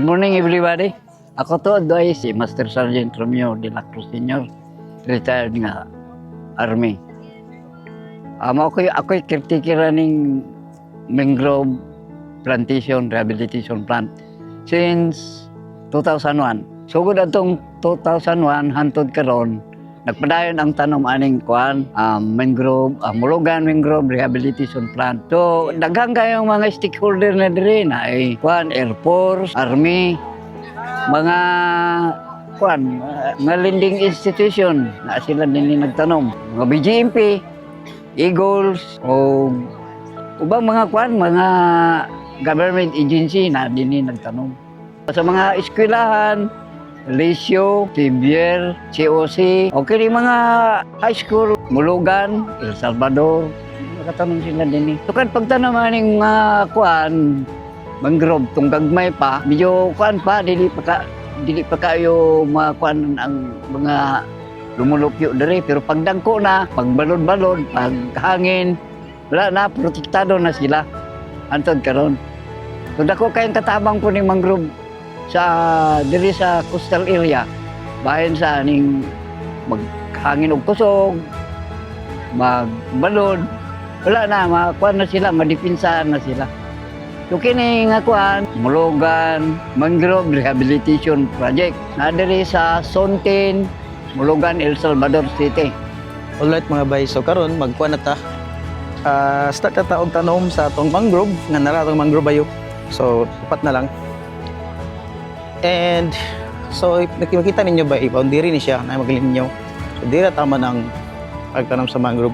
Good morning everybody. Ako to ay si Master Sergeant Romeo de la Cruz Sr. Retired nga Army. Ako'y caretaker ng mangrove plantation rehabilitation plant since 2001. So good atong 2001 hantod karon nagpadayon ang tanom aning kuan mangrove Mulugan Mangrove Rehabilitation Plant. So daghang kayong mga stakeholder na diri na ay kuan Air Force, Army, mga kuan nga lending institution na sila din nagtanom. Mga BGMP, Eagles o ubang mga kuan mga government agency na din nagtanom. Sa mga eskwelahan, Lisyo, Tibier, COC, o kini mga high school, Mulugan, El Salvador, nakatanong sila din eh. Tukad pagtanong maning mga kuan, mangrove, tong gagmay pa, medyo kuan pa, dili pa kayo mga kuan ang mga lumulupyo diri. Pero pagdangko na, pagbalod-balod, paghangin, wala na, protektado na sila. Antod karon. So dako kayong katabang po ning mangrove sa diri sa coastal area bahin sa aning maghangin og kusog magbalod wala na makuan na sila madipinsahan na sila. So kini nga kuan Mulugan Mangrove Rehabilitation Project na diri sa Sontin, Mulugan, El Salvador City. Alright mga bay, so karon magkuan na ta. Start na ta og tanom sa atong mangrove nga nara atong mangrove bayo. So upat na lang. And so nakikita ninyo ba boundary ni siya na magalinyo. So dira tama ng pagtanom sa mangrove.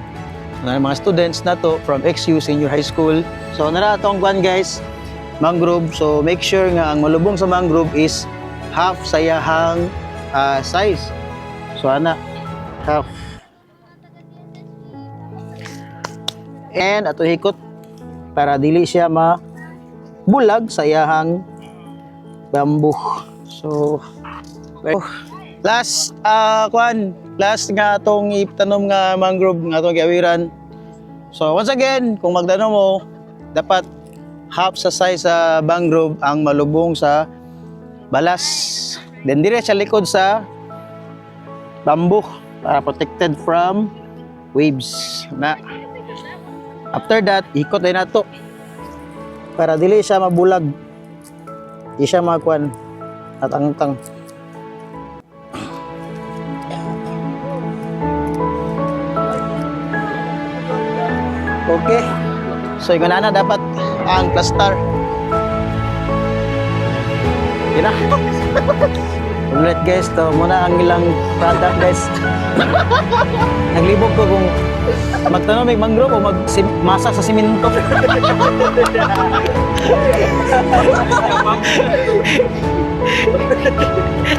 Na mga students na to from XU Senior High School. So nara atong kuan guys, mangrove. So make sure nga ang malubong sa mangrove is half sayahang size. So ana half. And ato hikot para dili siya mabulag sa iyahang bamboo. So last last nga atong itanom nga mangrove nga atong giawiran. So once again, kung magtanom mo, dapat half sa size sa mangrove ang malubong sa balas. Then dire sa likod sa bamboo para protected from waves na. After that, ikot din nato para dili siya mabulag. Di siya makuan at angtang. Okay. So yung na dapat ang cluster. Yun na. Ulit guys, to muna ang ilang product guys. Naglibog ko kung magtanong may mangrove o masa sa simento.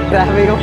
Grabe ko.